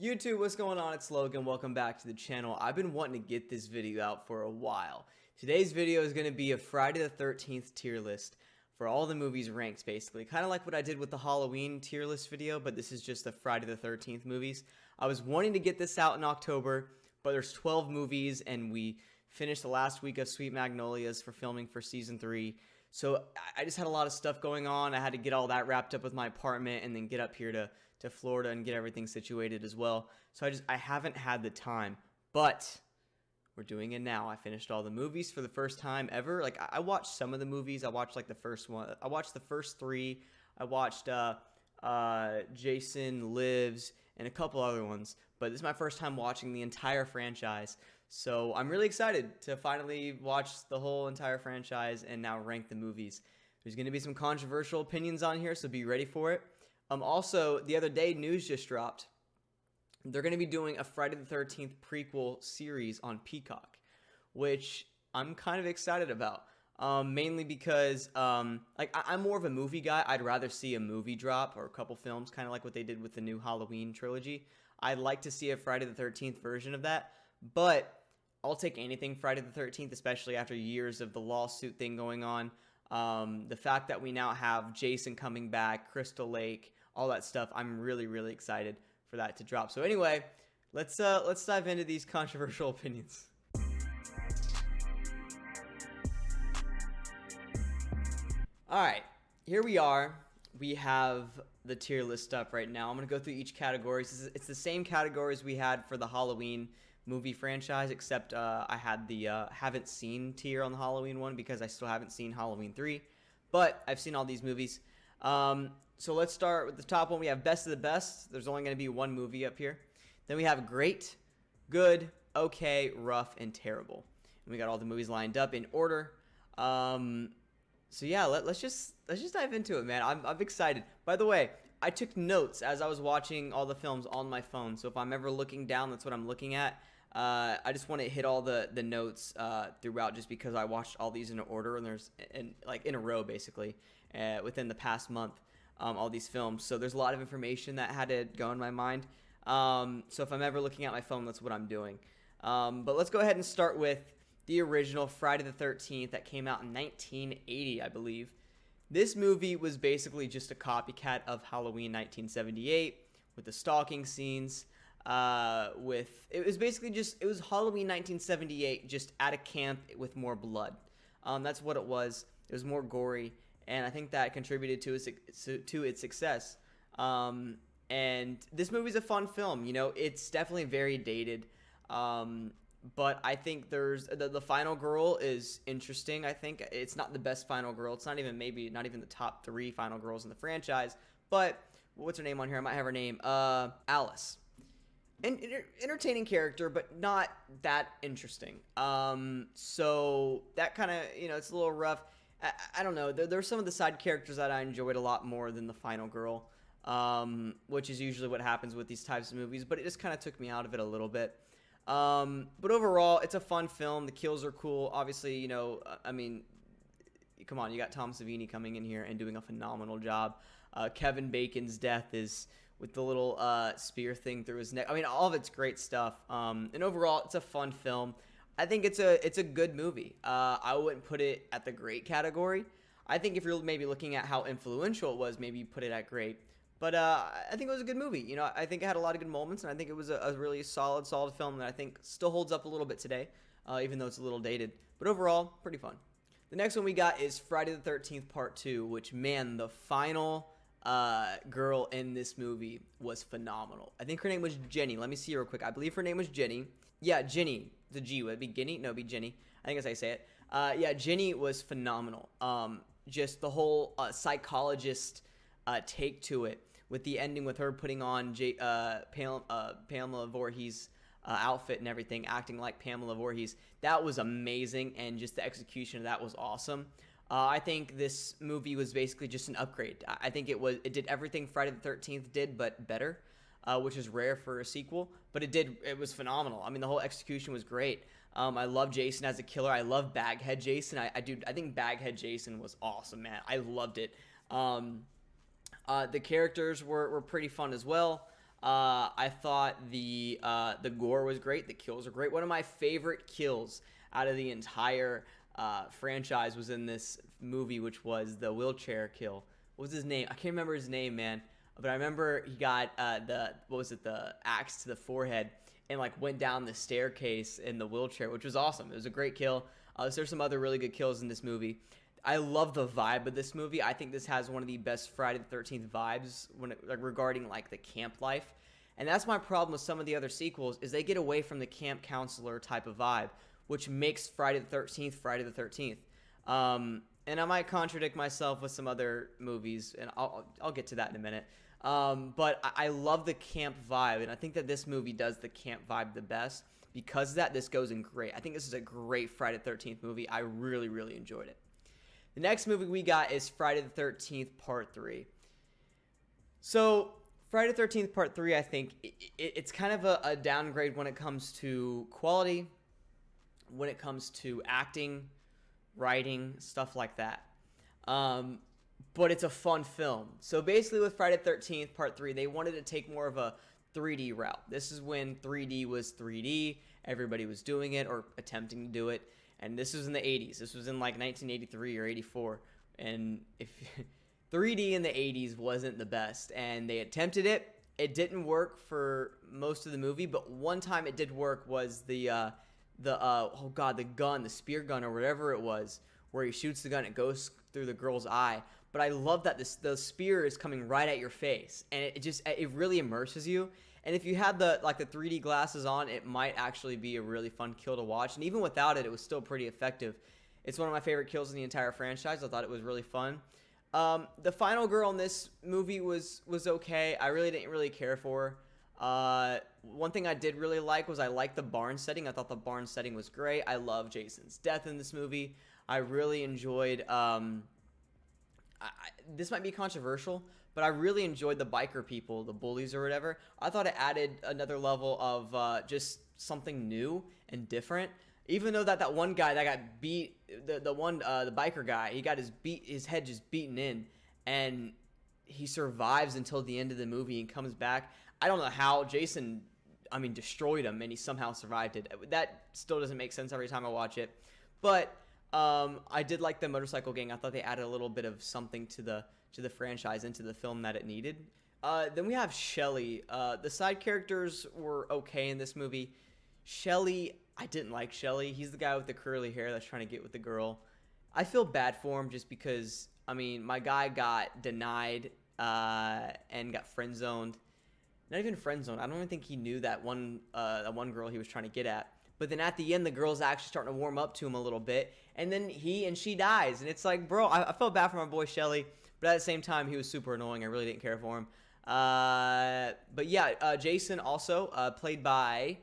YouTube, what's going on? It's Logan. Welcome back to the channel. I've been wanting to get this video out for a while. Today's video is going to be a Friday the 13th tier list for all the movies ranked, basically. Kind of like what I did with the Halloween tier list video, but this is just the Friday the 13th movies. I was wanting to get this out in October, but there's 12 movies, and we finished the last week of Sweet Magnolias for filming for Season 3. So I just had a lot of stuff going on. I had to get all that wrapped up with my apartment and then get up here to Florida and get everything situated as well. So I haven't had the time, but we're doing it now. I finished all the movies for the first time ever. Like, I watched some of the movies. I watched like the first one. I watched the first three. I watched Jason Lives and a couple other ones, but this is my first time watching the entire franchise. So I'm really excited to finally watch the whole entire franchise and now rank the movies. There's going to be some controversial opinions on here, so be ready for it. Also, the other day, news just dropped. They're going to be doing a Friday the 13th prequel series on Peacock, which I'm kind of excited about. Mainly because I'm more of a movie guy. I'd rather see a movie drop or a couple films, kind of like what they did with the new Halloween trilogy. I'd like to see a Friday the 13th version of that, but I'll take anything Friday the 13th, especially after years of the lawsuit thing going on. The fact that we now have Jason coming back, Crystal Lake, all that stuff, I'm really, really excited for that to drop. So anyway, let's dive into these controversial opinions. All right, here we are. We have the tier list up right now. I'm going to go through each category. It's the same categories we had for the Halloween movie franchise, except I had the haven't seen tier on the Halloween one because I still haven't seen Halloween 3, but I've seen all these movies. So let's start with the top one. We have best of the best. There's only going to be one movie up here. Then we have great, good, okay, rough, and terrible. And we got all the movies lined up in order. So yeah, let's just dive into it, man. I'm excited. By the way, I took notes as I was watching all the films on my phone. So if I'm ever looking down, that's what I'm looking at. I just want to hit all the notes throughout, just because I watched all these in order, and like in a row, basically, within the past month, all these films. So there's a lot of information that had to go in my mind. So if I'm ever looking at my phone, that's what I'm doing. But let's go ahead and start with the original Friday the 13th that came out in 1980, I believe. This movie was basically just a copycat of Halloween 1978 with the stalking scenes. It was Halloween 1978 just at a camp with more blood. That's what it was. It was more gory, and I think that contributed to its success. And this movie's a fun film. You know, it's definitely very dated. But I think there's the final girl is interesting. I think it's not the best final girl. It's not even the top 3 final girls in the franchise. But what's her name on here? I might have her name. Alice. An entertaining character, but not that interesting. So that kind of, it's a little rough. I don't know. There's some of the side characters that I enjoyed a lot more than the final girl, which is usually what happens with these types of movies. But it just kind of took me out of it a little bit. But overall, it's a fun film. The kills are cool. Obviously, I mean, come on, you got Tom Savini coming in here and doing a phenomenal job. Kevin Bacon's death is with the little spear thing through his neck. I mean, all of it's great stuff. And overall, it's a fun film. I think it's a good movie. I wouldn't put it at the great category. I think if you're maybe looking at how influential it was, maybe you put it at great. But I think it was a good movie. I think it had a lot of good moments, and I think it was a really solid film that I think still holds up a little bit today, even though it's a little dated. But overall, pretty fun. The next one we got is Friday the 13th Part 2, which, man, the final girl in this movie was phenomenal. I think her name was Jenny. Let me see real quick. I believe her name was Jenny. Yeah, Jenny. The G. Would it be Guinea? No, it'd be Jenny. I think that's how you say it. Yeah, Jenny was phenomenal. Just the whole psychologist take to it, with the ending with her putting on Pamela Voorhees' outfit and everything, acting like Pamela Voorhees. That was amazing, and just the execution of that was awesome. I think this movie was basically just an upgrade. I think it did everything Friday the 13th did, but better, which is rare for a sequel. But it was phenomenal. I mean, the whole execution was great. I love Jason as a killer. I love Baghead Jason. I think Baghead Jason was awesome, man. I loved it. The characters were pretty fun as well. I thought the gore was great. The kills are great. One of my favorite kills out of the entire franchise was in this movie, which was the wheelchair kill. What was his name? I can't remember his name, man. But I remember he got the axe to the forehead and like went down the staircase in the wheelchair, which was awesome. It was a great kill. There's some other really good kills in this movie. I love the vibe of this movie. I think this has one of the best Friday the 13th vibes regarding like the camp life. And that's my problem with some of the other sequels is they get away from the camp counselor type of vibe, which makes Friday the 13th Friday the 13th. And I might contradict myself with some other movies, and I'll get to that in a minute. But I love the camp vibe, and I think that this movie does the camp vibe the best. Because of that, this goes in great. I think this is a great Friday the 13th movie. I really, really enjoyed it. The next movie we got is Friday the 13th Part 3. So, Friday the 13th Part 3, I think, it's kind of a downgrade when it comes to quality, when it comes to acting, writing, stuff like that. But it's a fun film. So basically with Friday the 13th Part 3, they wanted to take more of a 3D route. This is when 3D was 3D. Everybody was doing it or attempting to do it. And this was in the 80s. This was in like 1983 or 84. And if 3D in the 80s wasn't the best. And they attempted it. It didn't work for most of the movie. But one time it did work was the gun, the spear gun or whatever it was, where he shoots the gun, it goes through the girl's eye. But I love that the spear is coming right at your face, and it really immerses you. And if you had the 3D glasses on, it might actually be a really fun kill to watch. And even without it, it was still pretty effective. It's one of my favorite kills in the entire franchise. I thought it was really fun. The final girl in this movie was okay. I really didn't really care for her. One thing I did really like was I liked the barn setting. I thought the barn setting was great. I love Jason's death in this movie. I really enjoyed. This might be controversial, but I really enjoyed the biker people, the bullies or whatever. I thought it added another level of just something new and different. Even though that one guy that got beat, the biker guy, he got his head just beaten in, and he survives until the end of the movie and comes back. I don't know how Jason, destroyed him and he somehow survived it. That still doesn't make sense every time I watch it. But I did like the motorcycle gang. I thought they added a little bit of something to the franchise, into the film that it needed. Then we have Shelly. The side characters were okay in this movie. Shelly, I didn't like Shelly. He's the guy with the curly hair that's trying to get with the girl. I feel bad for him just because, my guy got denied and got friend-zoned. Not even friend-zoned. I don't even think he knew that one girl he was trying to get at. But then at the end, the girl's actually starting to warm up to him a little bit. And then she dies. And it's like, bro, I felt bad for my boy Shelly. But at the same time, he was super annoying. I really didn't care for him. But yeah, Jason also played by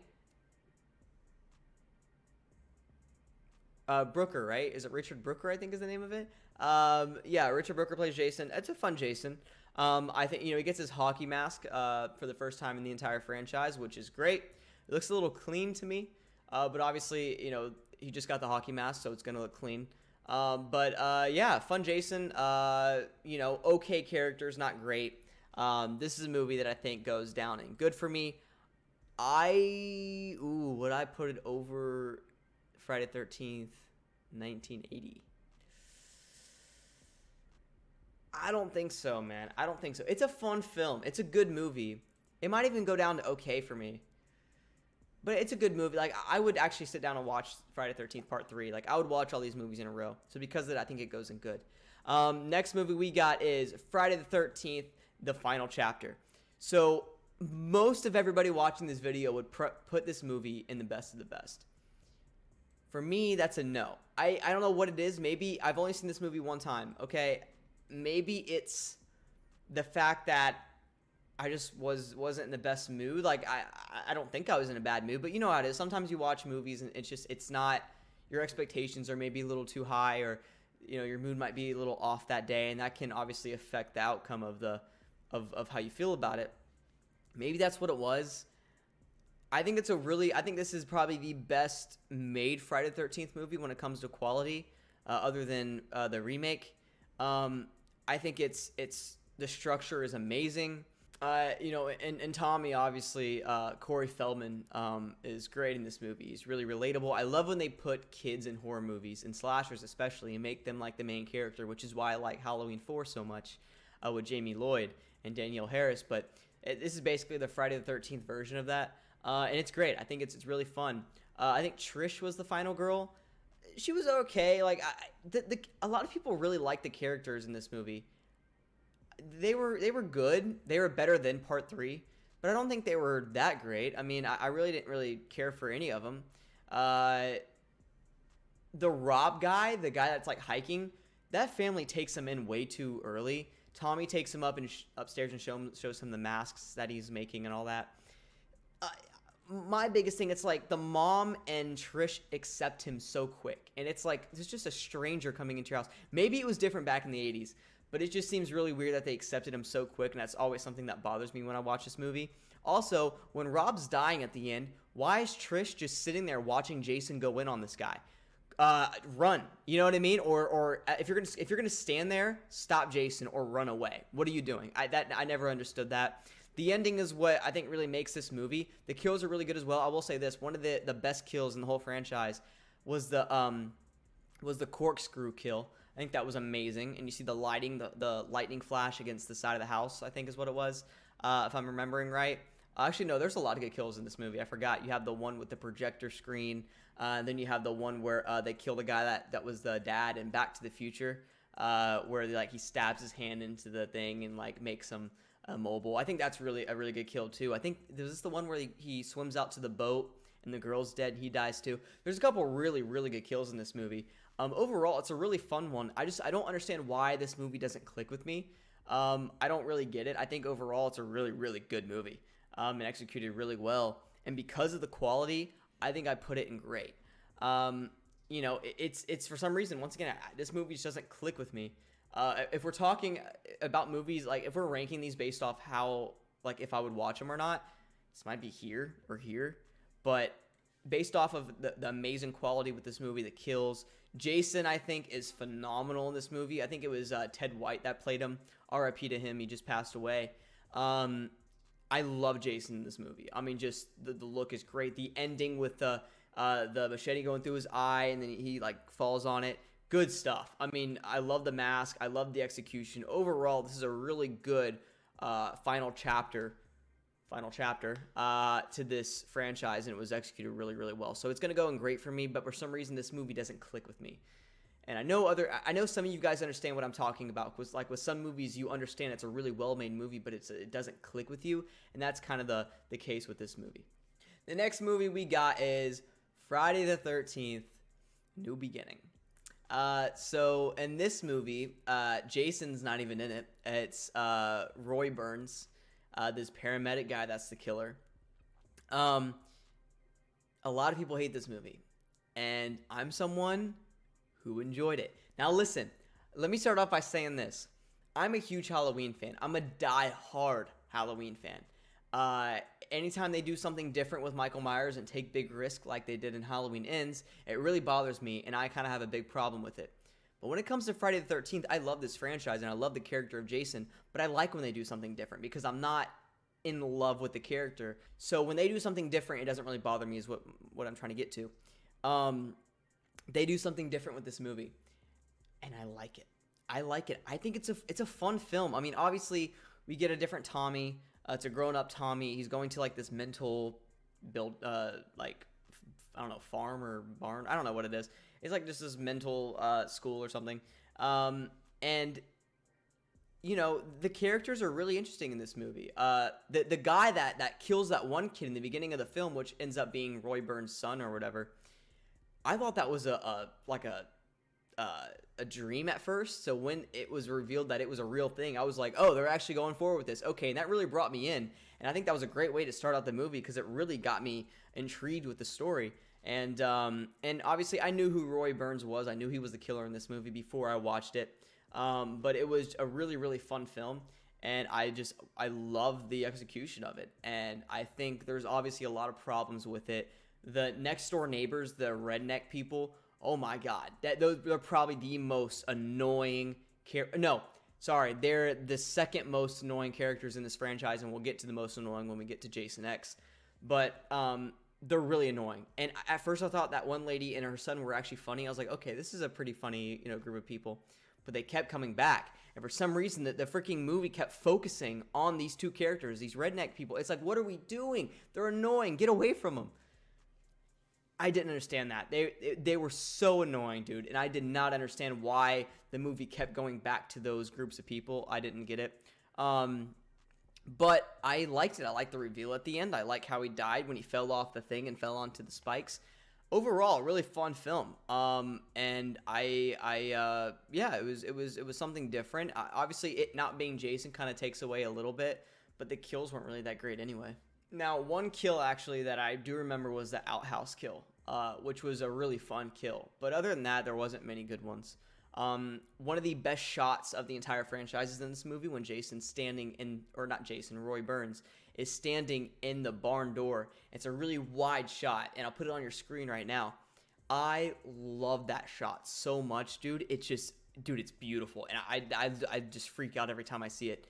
Brooker, right? Is it Richard Brooker, I think is the name of it? Yeah, Richard Brooker plays Jason. It's a fun Jason. I think, he gets his hockey mask for the first time in the entire franchise, which is great. It looks a little clean to me. But obviously, he just got the hockey mask, so it's going to look clean. Yeah, fun Jason. Okay characters, not great. This is a movie that I think goes down and good for me. Would I put it over Friday 13th, 1980? I don't think so, man. I don't think so. It's a fun film. It's a good movie. It might even go down to okay for me. But it's a good movie. Like, I would actually sit down and watch Friday the 13th Part 3. Like, I would watch all these movies in a row. So because of that, I think it goes in good. Next movie we got is Friday the 13th, The Final Chapter. So most of everybody watching this video would put this movie in the best of the best. For me, that's a no. I don't know what it is. Maybe I've only seen this movie one time, okay? Maybe it's the fact that I just wasn't in the best mood. Like, I don't think I was in a bad mood, but you know how it is. Sometimes you watch movies and it's not, your expectations are maybe a little too high, or your mood might be a little off that day, and that can obviously affect the outcome of how you feel about it. Maybe that's what it was. I think this is probably the best made Friday the 13th movie when it comes to quality, other than the remake. I think the structure is amazing. and Tommy, obviously, Corey Feldman is great in this movie. He's really relatable. I love when they put kids in horror movies, and slashers especially, and make them like the main character, which is why I like Halloween 4 so much with Jamie Lloyd and Danielle Harris. But this is basically the Friday the 13th version of that, and it's great. I think it's really fun. I think Trish was the final girl. She was okay. Like, a lot of people really like the characters in this movie. They were good. They were better than part 3, but I don't think they were that great. I mean, I really didn't really care for any of them. The Rob guy, the guy that's like hiking, that family takes him in way too early. Tommy takes him up and upstairs and shows him the masks that he's making and all that. My biggest thing, it's like the mom and Trish accept him so quick, and it's like there's just a stranger coming into your house. Maybe it was different back in the 80s. But it just seems really weird that they accepted him so quick, and that's always something that bothers me when I watch this movie. Also, when Rob's dying at the end, why is Trish just sitting there watching Jason go in on this guy? Run. You know what I mean? Or if you're gonna stand there, stop Jason or run away. What are you doing? I never understood that. The ending is what I think really makes this movie. The kills are really good as well. I will say this: one of the best kills in the whole franchise was the corkscrew kill. I think that was amazing. And you see the lightning flash against the side of the house, I think is what it was, if I'm remembering right. Actually, no, there's a lot of good kills in this movie. I forgot. You have the one with the projector screen. And then you have the one where they kill the guy that was the dad in Back to the Future, where he stabs his hand into the thing and makes him mobile. I think that's a really good kill too. I think there's this the one where he swims out to the boat and the girl's dead. He dies too. There's a couple really good kills in this movie. Overall, it's a really fun one. I don't understand why this movie doesn't click with me. I don't really get it. I think overall it's a really good movie and executed really well. And because of the quality, I think I put it in great. It's for some reason, once again, this movie just doesn't click with me. If we're talking about movies, if we're ranking these based off how, if I would watch them or not, this might be here or here. But based off of the amazing quality with this movie, the kills, Jason, I think, is phenomenal in this movie. I think it was Ted White that played him. R.I.P. to him. He just passed away. I love Jason in this movie. I mean, just the look is great. The ending with the machete going through his eye and then he falls on it. Good stuff. I mean, I love the mask. I love the execution. Overall, this is a really good final chapter to this franchise, and it was executed really well. So it's going to go in great for me, but for some reason this movie doesn't click with me. And I know some of you guys understand what I'm talking about, because with some movies you understand it's a really well-made movie, but it doesn't click with you, and that's kind of the case with this movie. The next movie we got is Friday the 13th, New Beginning. So in this movie, Jason's not even in it. It's Roy Burns. This paramedic guy that's the killer. A lot of people hate this movie, and I'm someone who enjoyed it. Now listen, let me start off by saying this. I'm a huge Halloween fan. I'm a die-hard Halloween fan. Anytime they do something different with Michael Myers and take big risk like they did in Halloween Ends, it really bothers me, and I kind of have a big problem with it. But when it comes to Friday the 13th, I love this franchise, and I love the character of Jason, but I like when they do something different because I'm not in love with the character. So when they do something different, it doesn't really bother me is what I'm trying to get to. They do something different with this movie, and I like it. I think it's a fun film. I mean, obviously, we get a different Tommy. It's a grown-up Tommy. He's going to this mental build, I don't know, farm or barn. I don't know what it is. It's just this mental school or something. And the characters are really interesting in this movie. The guy that kills that one kid in the beginning of the film, which ends up being Roy Burns' son or whatever, I thought that was a dream at first. So when it was revealed that it was a real thing, I was like, oh, they're actually going forward with this. Okay, and that really brought me in. And I think that was a great way to start out the movie because it really got me intrigued with the story. And obviously I knew who Roy Burns was. I knew he was the killer in this movie before I watched it. But it was a really fun film. And I love the execution of it. And I think there's obviously a lot of problems with it. The next door neighbors, the redneck people, oh my God, they're probably the most annoying Sorry, they're the second most annoying characters in this franchise, and we'll get to the most annoying when we get to Jason X. But they're really annoying. And at first I thought that one lady and her son were actually funny. I was like, okay, this is a pretty funny, group of people. But they kept coming back. And for some reason, the freaking movie kept focusing on these two characters, these redneck people. It's like, what are we doing? They're annoying. Get away from them. I didn't understand that. They were so annoying, dude. And I did not understand why the movie kept going back to those groups of people. I didn't get it. But I liked it. I liked the reveal at the end. I like how he died when he fell off the thing and fell onto the spikes. Overall, really fun film. And yeah, it was something different. Obviously, it not being Jason kind of takes away a little bit, but the kills weren't really that great anyway. Now, one kill actually that I do remember was the outhouse kill, which was a really fun kill. But other than that, there wasn't many good ones. One of the best shots of the entire franchise is in this movie when Jason's standing in, or not Jason, Roy Burns is standing in the barn door. It's a really wide shot, and I'll put it on your screen right now. I love that shot so much, dude. It's just, dude, it's beautiful, and I just freak out every time I see it.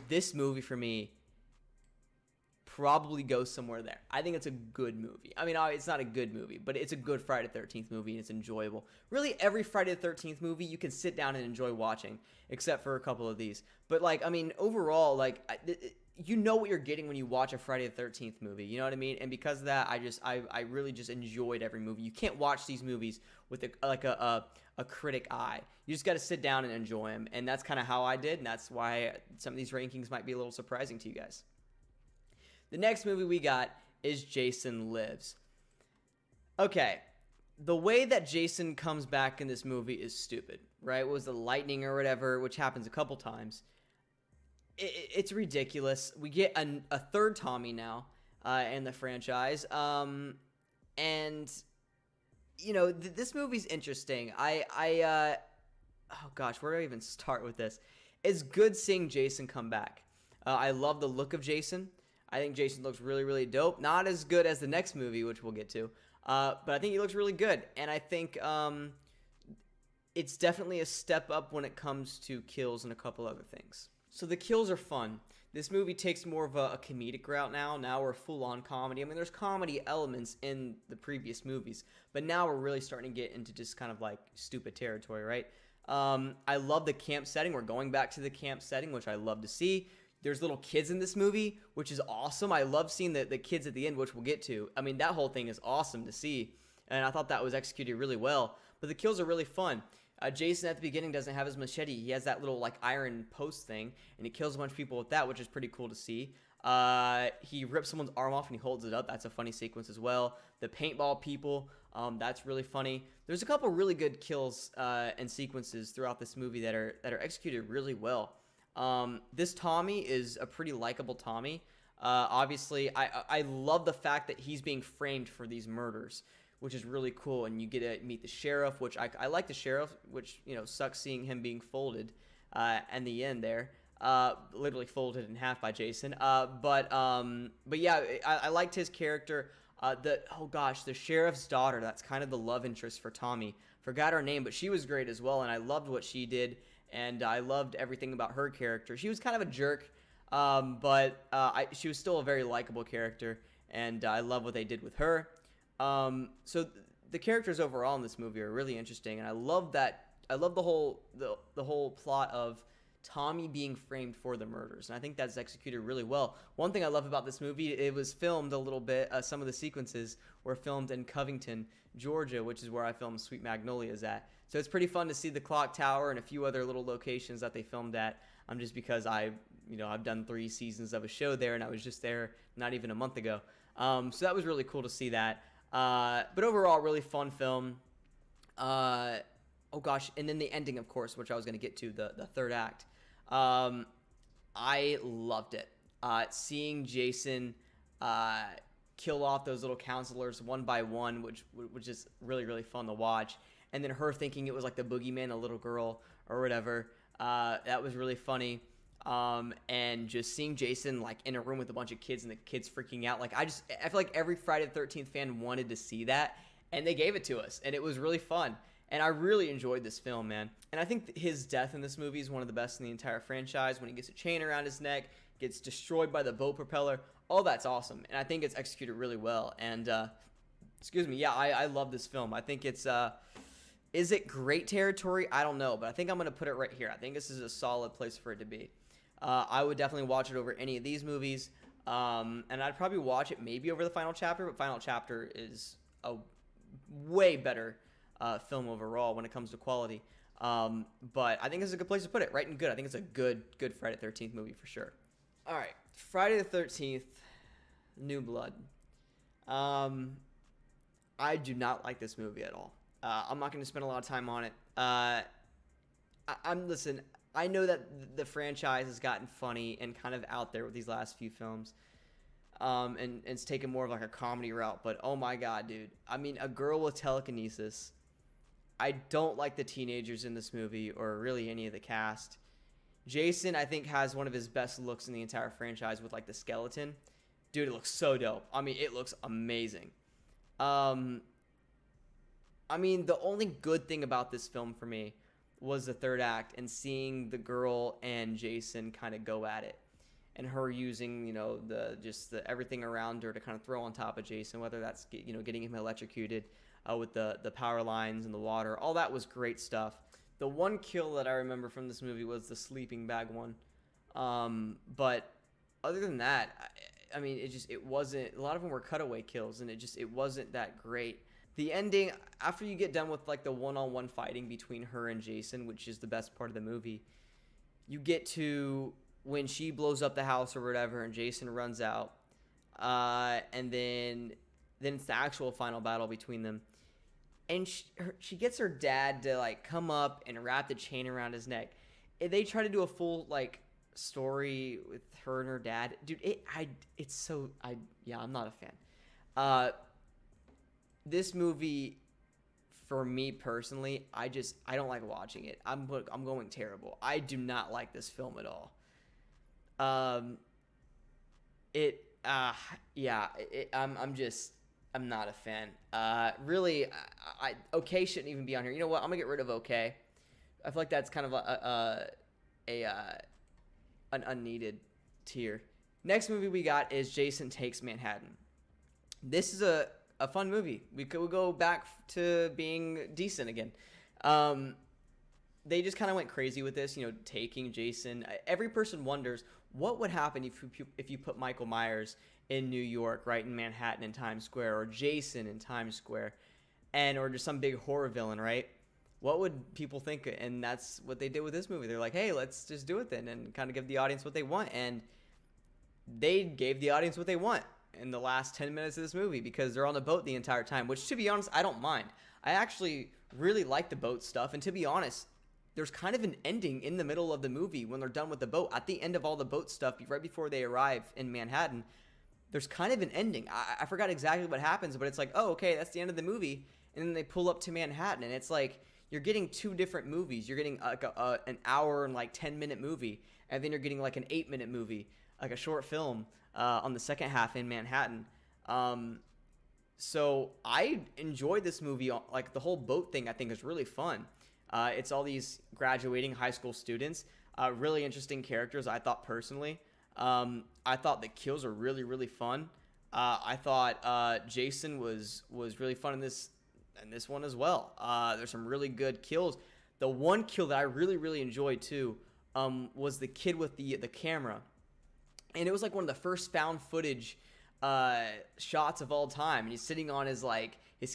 This movie for me probably goes somewhere there. I think it's a good movie. I mean, it's not a good movie, but it's a good Friday the 13th movie, and it's enjoyable. Really, every Friday the 13th movie you can sit down and enjoy watching, except for a couple of these. But, like, I mean, overall, like, you know what you're getting when you watch a Friday the 13th movie. You know what I mean? And because of that, I really just enjoyed every movie. You can't watch these movies with a critic eye. You just got to sit down and enjoy them, and that's kind of how I did, and that's why some of these rankings might be a little surprising to you guys. The next movie we got is Jason Lives. Okay, the way that Jason comes back in this movie is stupid, right? It was the lightning or whatever, which happens a couple times. It's ridiculous. We get a third Tommy now in the franchise. And, this movie's interesting. Oh gosh, where do I even start with this? It's good seeing Jason come back. I love the look of Jason. I think Jason looks really, really dope. Not as good as the next movie, which we'll get to. But I think he looks really good. And I think it's definitely a step up when it comes to kills and a couple other things. So the kills are fun. This movie takes more of a comedic route now. Now we're full-on comedy. I mean, there's comedy elements in the previous movies. But now we're really starting to get into just kind of like stupid territory, right? I love the camp setting. We're going back to the camp setting, which I love to see. There's little kids in this movie, which is awesome. I love seeing the kids at the end, which we'll get to. I mean, that whole thing is awesome to see, and I thought that was executed really well. But the kills are really fun. Jason at the beginning doesn't have his machete. He has that little like iron post thing, and he kills a bunch of people with that, which is pretty cool to see. He rips someone's arm off and he holds it up. That's a funny sequence as well. The paintball people, that's really funny. There's a couple really good kills and sequences throughout this movie that are executed really well. This Tommy is a pretty likable Tommy. Obviously, I love the fact that he's being framed for these murders, which is really cool. And you get to meet the sheriff, which I like the sheriff, which, sucks seeing him being folded in the end there. Literally folded in half by Jason. But yeah, I liked his character. The sheriff's daughter, that's kind of the love interest for Tommy. Forgot her name, but she was great as well, and I loved what she did. And I loved everything about her character. She was kind of a jerk, but she was still a very likable character, and I love what they did with her. So the characters overall in this movie are really interesting, and I love that. I love the whole plot of Tommy being framed for the murders, and I think that's executed really well. One thing I love about this movie, it was filmed a little bit. Some of the sequences were filmed in Covington, Georgia, which is where I filmed Sweet Magnolias at. So it's pretty fun to see the clock tower and a few other little locations that they filmed at. Just because I've done 3 seasons of a show there, and I was just there not even a month ago. So that was really cool to see that. But overall, really fun film. And then the ending, of course, which I was going to get to, the third act. I loved it. Seeing Jason kill off those little counselors one by one, which is really, really fun to watch. And then her thinking it was like the boogeyman, a little girl or whatever. That was really funny. And just seeing Jason like in a room with a bunch of kids and the kids freaking out. Like I feel like every Friday the 13th fan wanted to see that, and they gave it to us, and it was really fun. And I really enjoyed this film, man. And I think his death in this movie is one of the best in the entire franchise. When he gets a chain around his neck, gets destroyed by the boat propeller, all that's awesome. And I think it's executed really well. And, excuse me, yeah, I love this film. I think it's, is it great territory? I don't know, but I think I'm going to put it right here. I think this is a solid place for it to be. I would definitely watch it over any of these movies. And I'd probably watch it maybe over the Final Chapter, but Final Chapter is a way better film overall when it comes to quality. But I think this is a good place to put it, right and good. I think it's a good Friday the 13th movie for sure. All right, Friday the 13th, New Blood. I do not like this movie at all. I'm not going to spend a lot of time on it. Listen, I know that the franchise has gotten funny and kind of out there with these last few films. And it's taken more of like a comedy route, but oh my god, dude. I mean, a girl with telekinesis. I don't like the teenagers in this movie or really any of the cast. Jason, I think, has one of his best looks in the entire franchise with like the skeleton. Dude, it looks so dope. I mean, it looks amazing. I mean, the only good thing about this film for me was the third act and seeing the girl and Jason kind of go at it. And her using, the everything around her to kind of throw on top of Jason, whether that's, getting him electrocuted with the power lines and the water. All that was great stuff. The one kill that I remember from this movie was the sleeping bag one. But other than that, I mean, it wasn't, a lot of them were cutaway kills, and it wasn't that great. The ending, after you get done with like the one-on-one fighting between her and Jason, which is the best part of the movie, you get to when she blows up the house or whatever and Jason runs out, and then it's the actual final battle between them. And she gets her dad to like come up and wrap the chain around his neck. And they try to do a full like story with her and her dad. Dude, I'm not a fan. This movie, for me personally, I don't like watching it. I'm going terrible. I do not like this film at all. I'm not a fan. Really, okay shouldn't even be on here. You know what? I'm gonna get rid of okay. I feel like that's kind of an unneeded tier. Next movie we got is Jason Takes Manhattan. This is a fun movie. We could go back to being decent again. They just kind of went crazy with this, taking Jason. Every person wonders what would happen if you put Michael Myers in New York, right in Manhattan in Times Square, or Jason in Times Square, or just some big horror villain, right? What would people think? And that's what they did with this movie. They're like, hey, let's just do it then, and kind of give the audience what they want. And they gave the audience what they want in the last 10 minutes of this movie, because they're on the boat the entire time, which, to be honest, I don't mind. I actually really like the boat stuff, and to be honest, there's kind of an ending in the middle of the movie when they're done with the boat. At the end of all the boat stuff, right before they arrive in Manhattan, there's kind of an ending. I forgot exactly what happens, but it's like, oh, okay, that's the end of the movie, and then they pull up to Manhattan, and it's like you're getting two different movies. You're getting like an hour and like 10-minute movie, and then you're getting like an 8-minute movie, like a short film on the second half in Manhattan. So I enjoyed this movie. Like the whole boat thing, I think is really fun. It's all these graduating high school students, really interesting characters, I thought personally. I thought the kills were really, really fun. I thought Jason was really fun in this one as well. There's some really good kills. The one kill that I really, really enjoyed too was the kid with the camera. And it was like one of the first found footage shots of all time. And he's sitting on his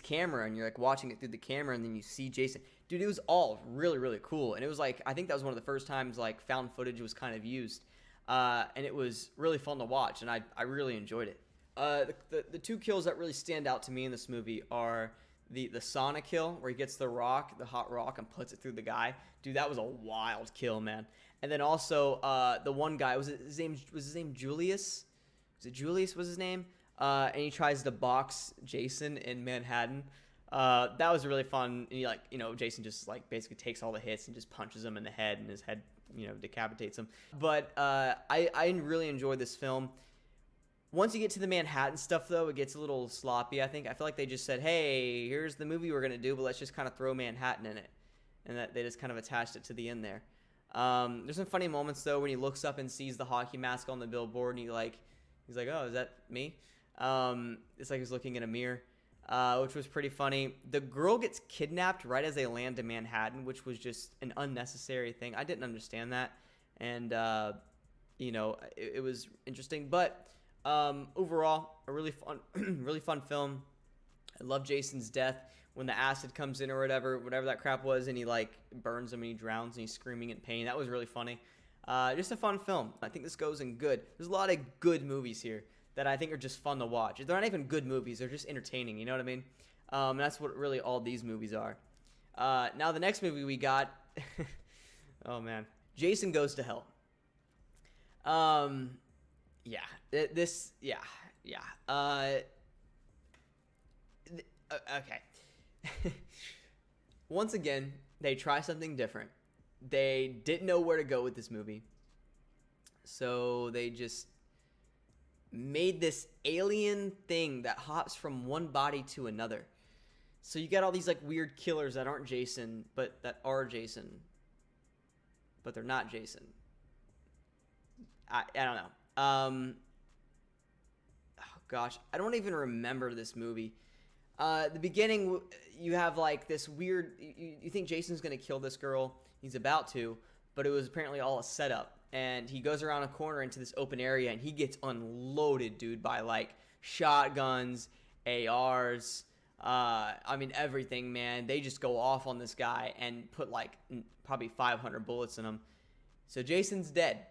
camera, and you're like watching it through the camera, and then you see Jason. Dude, it was all really, really cool. And it was like, I think that was one of the first times like found footage was kind of used. And it was really fun to watch, and I really enjoyed it. The two kills that really stand out to me in this movie are the sauna kill, where he gets the hot rock, and puts it through the guy. Dude, that was a wild kill, man. And then also the one guy, was his name Julius? Was it Julius was his name? And he tries to box Jason in Manhattan. That was really fun. And Jason just like basically takes all the hits and just punches him in the head, and his head decapitates him. But I really enjoyed this film. Once you get to the Manhattan stuff, though, it gets a little sloppy, I think. I feel like they just said, hey, here's the movie we're going to do, but let's just kind of throw Manhattan in it. And that they just kind of attached it to the end there. There's some funny moments, though, when he looks up and sees the hockey mask on the billboard, and he's like, oh, is that me? It's like he's looking in a mirror, which was pretty funny. The girl gets kidnapped right as they land in Manhattan, which was just an unnecessary thing. I didn't understand that. And, it was interesting. But overall, a really fun, really fun film. I love Jason's death when the acid comes in or whatever that crap was, and he like burns him and he drowns and he's screaming in pain. That was really funny. Just a fun film. I think this goes in good. There's a lot of good movies here that I think are just fun to watch. They're not even good movies. They're just entertaining. You know what I mean? That's what really all these movies are. Now the next movie we got, oh man, Jason Goes to Hell. Okay. Once again, they try something different. They didn't know where to go with this movie. So they just made this alien thing that hops from one body to another. So you got all these like weird killers that aren't Jason, but that are Jason. But they're not Jason. I don't know. Oh gosh, I don't even remember this movie. The beginning, you have like this weird. You think Jason's gonna kill this girl. He's about to, but it was apparently all a setup. And he goes around a corner into this open area, and he gets unloaded, dude, by like shotguns, ARs. I mean everything, man. They just go off on this guy and put like probably 500 bullets in him. So Jason's dead.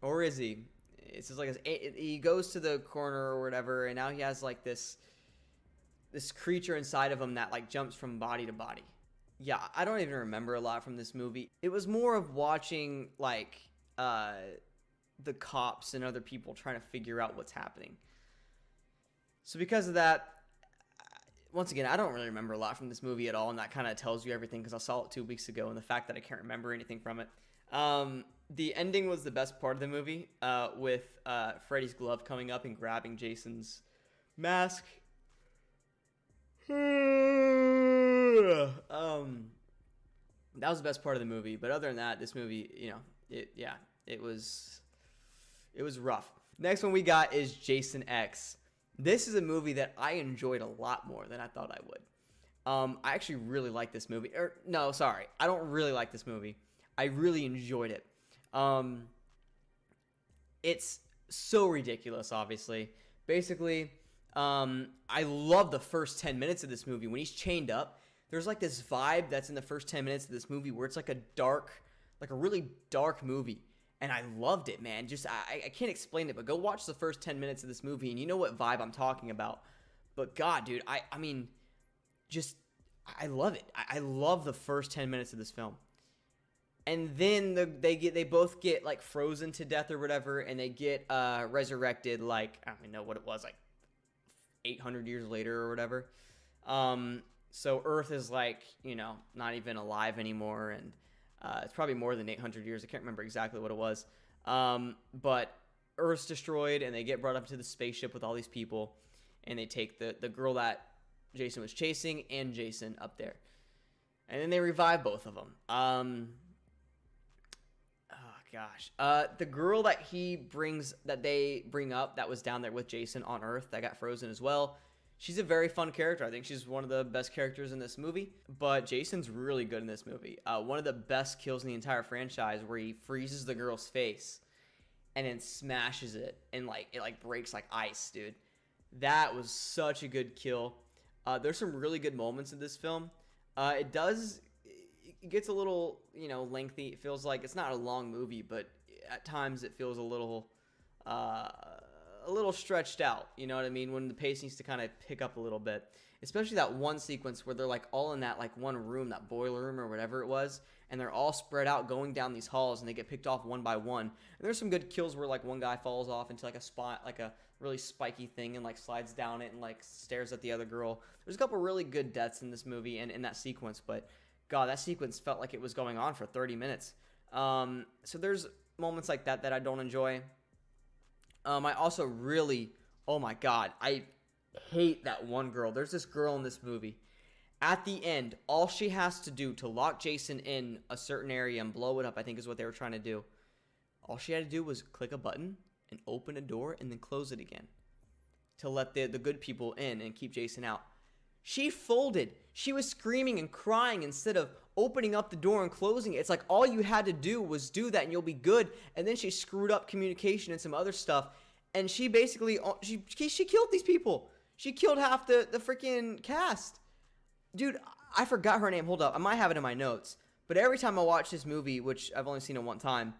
Or is he? It's just like he goes to the corner or whatever, and now he has like this creature inside of him that like jumps from body to body. Yeah, I don't even remember a lot from this movie. It was more of watching like the cops and other people trying to figure out what's happening. So because of that, once again, I don't really remember a lot from this movie at all, and that kind of tells you everything because I saw it 2 weeks ago, and the fact that I can't remember anything from it. The ending was the best part of the movie, with Freddy's glove coming up and grabbing Jason's mask. That was the best part of the movie. But other than that, this movie, it was rough. Next one we got is Jason X. This is a movie that I enjoyed a lot more than I thought I would. I actually really like this movie. I don't really like this movie. I really enjoyed it. It's so ridiculous, obviously. Basically, I love the first 10 minutes of this movie. When he's chained up, there's like this vibe that's in the first 10 minutes of this movie where it's like a really dark movie. And I loved it, man. Just, I can't explain it, but go watch the first 10 minutes of this movie and you know what vibe I'm talking about. But God, dude, I love it. I love the first 10 minutes of this film. And then they both get like frozen to death or whatever, and they get resurrected like, I don't even know what it was, like 800 years later or whatever. So Earth is like, not even alive anymore, and it's probably more than 800 years. I can't remember exactly what it was. But Earth's destroyed, and they get brought up to the spaceship with all these people, and they take the girl that Jason was chasing and Jason up there. And then they revive both of them. Gosh. The girl that they bring up that was down there with Jason on Earth that got frozen as well. She's a very fun character. I think she's one of the best characters in this movie. But Jason's really good in this movie. One of the best kills in the entire franchise where he freezes the girl's face and then smashes it and it breaks like ice, dude. That was such a good kill. There's some really good moments in this film. It gets a little, lengthy. It feels like it's not a long movie, but at times it feels a little stretched out. You know what I mean? When the pace needs to kind of pick up a little bit, especially that one sequence where they're like all in that like one room, that boiler room or whatever it was, and they're all spread out going down these halls, and they get picked off one by one. And there's some good kills where like one guy falls off into like a spot, like a really spiky thing, and like slides down it and like stares at the other girl. There's a couple really good deaths in this movie and in that sequence, but God, that sequence felt like it was going on for 30 minutes. So there's moments like that I don't enjoy. I also really Oh my God. I hate that one girl. There's this girl in this movie. At the end, all she has to do to lock Jason in a certain area and blow it up, I think is what they were trying to do. All she had to do was click a button and open a door and then close it again to let the good people in and keep Jason out. She folded. She was screaming and crying instead of opening up the door and closing it. It's like all you had to do was do that and you'll be good. And then she screwed up communication and some other stuff. And she basically, she killed these people. She killed half the freaking cast. Dude, I forgot her name. Hold up. I might have it in my notes. But every time I watch this movie, which I've only seen it one time,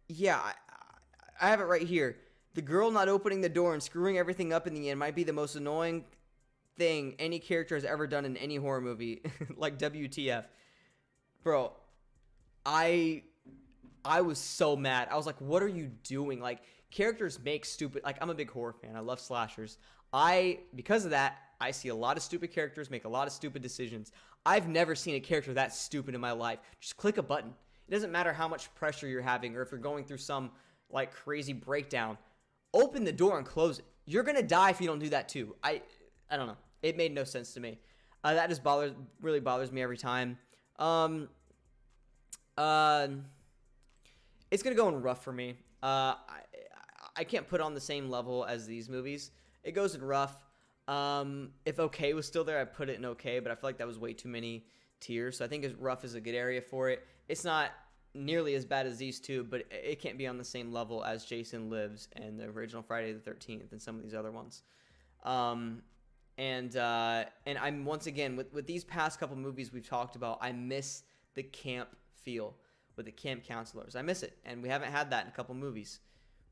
yeah, I have it right here. The girl not opening the door and screwing everything up in the end might be the most annoying thing any character has ever done in any horror movie. Like WTF. Bro, I was so mad. I was like, what are you doing? Like, characters make stupid... Like, I'm a big horror fan. I love slashers. Because of that, I see a lot of stupid characters make a lot of stupid decisions. I've never seen a character that stupid in my life. Just click a button. It doesn't matter how much pressure you're having or if you're going through some, like, crazy breakdown. Open the door and close it. You're going to die if you don't do that, too. I don't know. It made no sense to me. That just really bothers me every time. It's going to go in rough for me. I can't put it on the same level as these movies. It goes in rough. If okay was still there, I'd put it in okay, but I feel like that was way too many tiers. So I think rough is a good area for it. It's not nearly as bad as these two, but it can't be on the same level as Jason Lives and the original Friday the 13th and some of these other ones. And I'm once again with these past couple movies we've talked about, I miss the camp feel with the camp counselors. I miss it, and we haven't had that in a couple movies.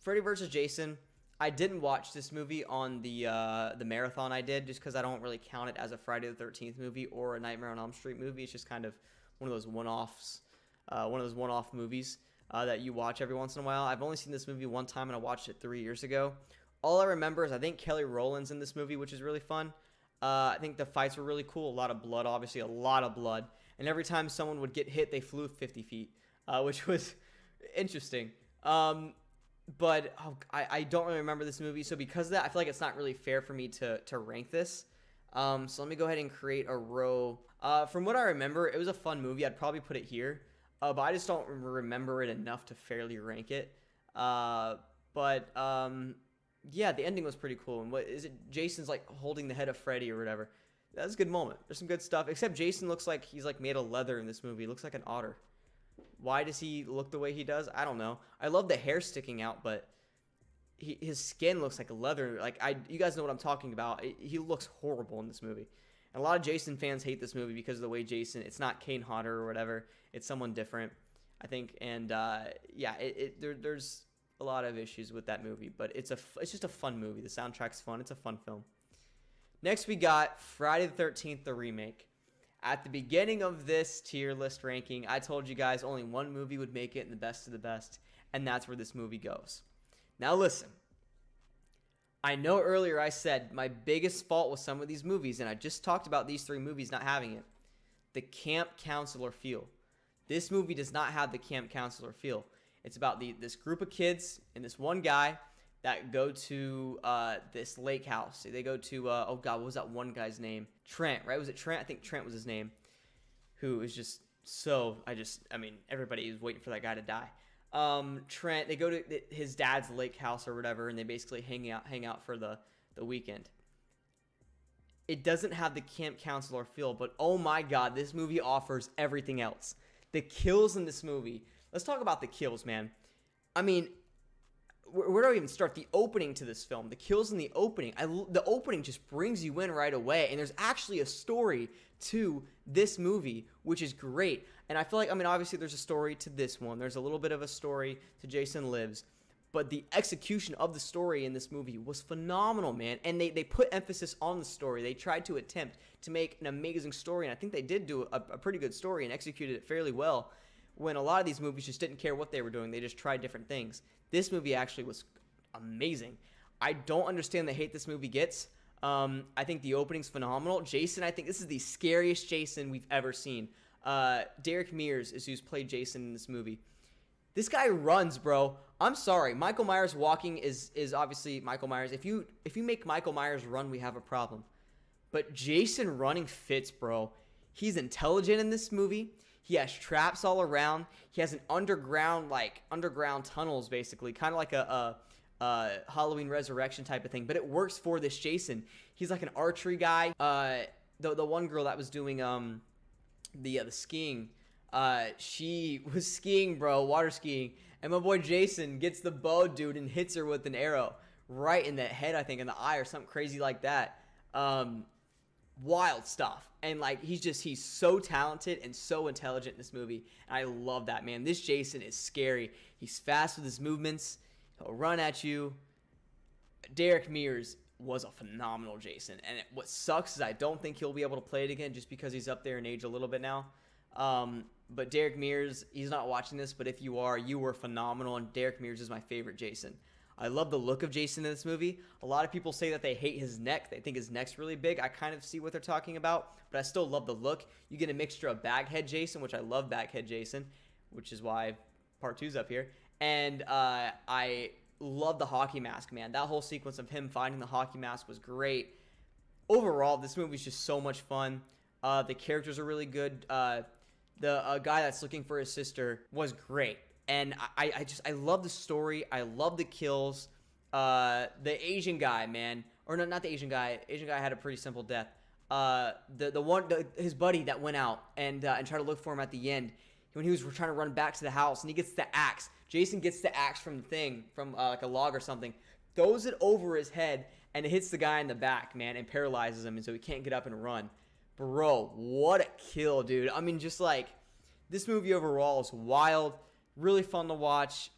Freddy vs. Jason, I didn't watch this movie on the marathon I did just because I don't really count it as a Friday the 13th movie or a Nightmare on Elm Street movie. It's just kind of one of those one-offs, one-off movies that you watch every once in a while. I've only seen this movie one time, and I watched it 3 years ago. All I remember is I think Kelly Rowland's in this movie, which is really fun. I think the fights were really cool. A lot of blood, obviously, a lot of blood. And every time someone would get hit, they flew 50 feet, which was interesting. But I don't really remember this movie. So because of that, I feel like it's not really fair for me to rank this. So let me go ahead and create a row. From what I remember, it was a fun movie. I'd probably put it here. But I just don't remember it enough to fairly rank it. Yeah, the ending was pretty cool. And what is it? Jason's like holding the head of Freddy or whatever. That was a good moment. There's some good stuff. Except Jason looks like he's like made of leather in this movie. He looks like an otter. Why does he look the way he does? I don't know. I love the hair sticking out, but his skin looks like leather. Like you guys know what I'm talking about. He looks horrible in this movie. And a lot of Jason fans hate this movie because of the way Jason. It's not Kane Hodder or whatever. It's someone different, I think. And yeah, there's a lot of issues with that movie, but it's just a fun movie. The soundtrack's fun. It's a fun film. Next, we got Friday the 13th, the remake. At the beginning of this tier list ranking, I told you guys only one movie would make it in the best of the best, and that's where this movie goes. Now listen, I know earlier I said my biggest fault with some of these movies, and I just talked about these three movies not having it. The camp counselor feel. This movie does not have the camp counselor feel. It's about this group of kids and this one guy that go to this lake house. They go to, oh God, what was that one guy's name? Trent, right? Was it Trent? I think Trent was his name. Who is just so, I mean, everybody is waiting for that guy to die. Trent, they go to his dad's lake house or whatever, and they basically hang out for the weekend. It doesn't have the camp counselor feel, but oh my God, this movie offers everything else. The kills in this movie. Let's talk about the kills, man. I mean, where do I even start? The opening to this film, the kills in the opening. The opening just brings you in right away, and there's actually a story to this movie, which is great. And I feel like, I mean, obviously there's a story to this one. There's a little bit of a story to Jason Lives, but the execution of the story in this movie was phenomenal, man. And they put emphasis on the story. They tried to attempt to make an amazing story, and I think they did do a pretty good story and executed it fairly well. When a lot of these movies just didn't care what they were doing. They just tried different things. This movie actually was amazing. I don't understand the hate this movie gets. I think the opening's phenomenal. Jason, I think this is the scariest Jason we've ever seen. Derek Mears is who's played Jason in this movie. This guy runs, bro. I'm sorry. Michael Myers walking is obviously Michael Myers. If you make Michael Myers run, we have a problem. But Jason running fits, bro. He's intelligent in this movie. He has traps all around. He has an underground tunnels, basically, kind of like a Halloween Resurrection type of thing. But it works for this Jason. He's like an archery guy. The one girl that was doing the skiing, she was skiing, bro, water skiing, and my boy Jason gets the bow, dude, and hits her with an arrow right in the head, I think, in the eye or something crazy like that. Wild stuff. And like he's so talented and so intelligent in this movie, and I love that, man. This Jason is scary. He's fast with his movements. He'll run at you. Derek Mears was a phenomenal Jason, and what sucks is I don't think he'll be able to play it again just because he's up there in age a little bit now. But Derek Mears, he's not watching this, but if you are, you were phenomenal, and Derek Mears is my favorite Jason. I love the look of Jason in this movie. A lot of people say that they hate his neck. They think his neck's really big. I kind of see what they're talking about, but I still love the look. You get a mixture of Baghead Jason, which I love Baghead Jason, which is why part 2's up here. And I love the hockey mask, man. That whole sequence of him finding the hockey mask was great. Overall, this movie's just so much fun. The characters are really good. The guy that's looking for his sister was great. And I love the story. I love the kills. The Asian guy, man. Or no, not the Asian guy. Asian guy had a pretty simple death. His buddy that went out and tried to look for him at the end when he was trying to run back to the house, and he gets the axe. Jason gets the axe from the thing, from like a log or something, throws it over his head, and it hits the guy in the back, man, and paralyzes him, and so he can't get up and run. Bro, what a kill, dude. I mean, just like, this movie overall is wild. Really fun to watch.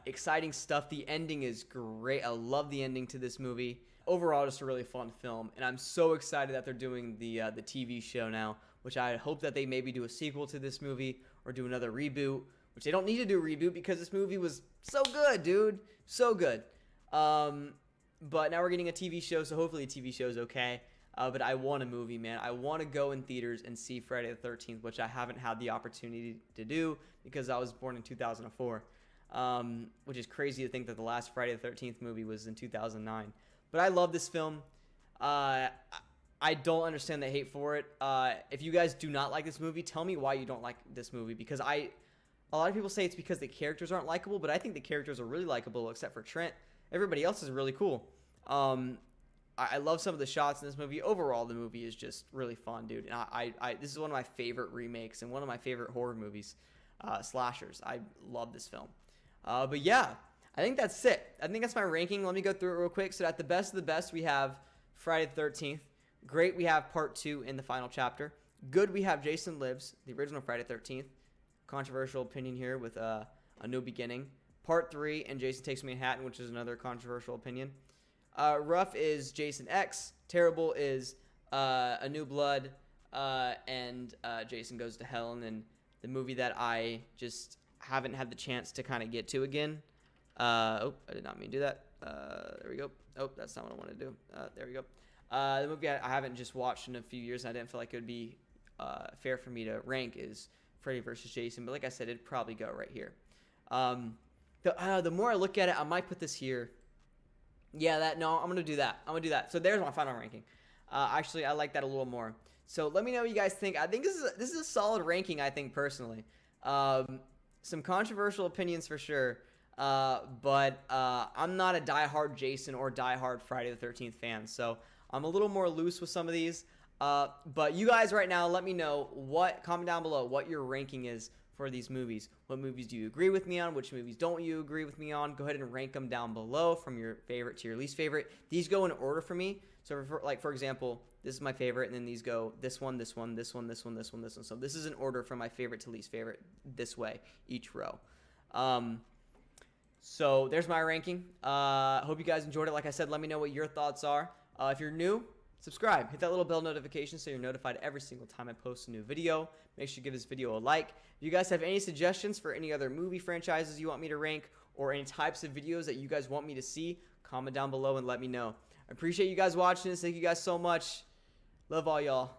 Exciting stuff. The ending is great. I love the ending to this movie. Overall, just a really fun film. And I'm so excited that they're doing the TV show now, which I hope that they maybe do a sequel to this movie or do another reboot, which they don't need to do a reboot because this movie was so good, dude. So good. But now we're getting a TV show, so hopefully the TV show is okay. But I want a movie, man. I want to go in theaters and see Friday the 13th, which I haven't had the opportunity to do because I was born in 2004, which is crazy to think that the last Friday the 13th movie was in 2009. But I love this film. I don't understand the hate for it. If you guys do not like this movie, tell me why you don't like this movie, because a lot of people say it's because the characters aren't likable, but I think the characters are really likable except for Trent. Everybody else is really cool. I love some of the shots in this movie. Overall, the movie is just really fun, dude. And this is one of my favorite remakes and one of my favorite horror movies, slashers. I love this film. But yeah, I think that's it. I think that's my ranking. Let me go through it real quick. So at the best of the best, we have Friday the 13th. Great, we have part 2 in the final chapter. Good, we have Jason Lives, the original Friday the 13th. Controversial opinion here with A New Beginning. Part 3, and Jason Takes Manhattan, which is another controversial opinion. Rough is Jason X. Terrible is A New Blood, and Jason Goes to Hell. And then the movie that I just haven't had the chance to kind of get to again. I did not mean to do that. There we go. Oh, that's not what I want to do. There we go. The movie I haven't just watched in a few years, and I didn't feel like it would be fair for me to rank, is Freddy vs. Jason. But like I said, it'd probably go right here. The more I look at it, I might put this here. Yeah, I'm going to do that. So there's my final ranking. Actually, I like that a little more. So let me know what you guys think. I think this is a solid ranking, I think, personally. Some controversial opinions for sure. But I'm not a diehard Jason or diehard Friday the 13th fan. So I'm a little more loose with some of these. But you guys right now, let me know comment down below what your ranking is for these movies. What movies do you agree with me on? Which movies don't you agree with me on? Go ahead and rank them down below from your favorite to your least favorite. These go in order for me. So for example, this is my favorite, and then these go this one, this one, this one, this one, this one, this one. So this is an order from my favorite to least favorite this way, each row. So there's my ranking. Hope you guys enjoyed it. Like I said, let me know what your thoughts are. If you're new, subscribe. Hit that little bell notification so you're notified every single time I post a new video. Make sure you give this video a like. If you guys have any suggestions for any other movie franchises you want me to rank or any types of videos that you guys want me to see, comment down below and let me know. I appreciate you guys watching this. Thank you guys so much. Love all y'all.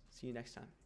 See you next time.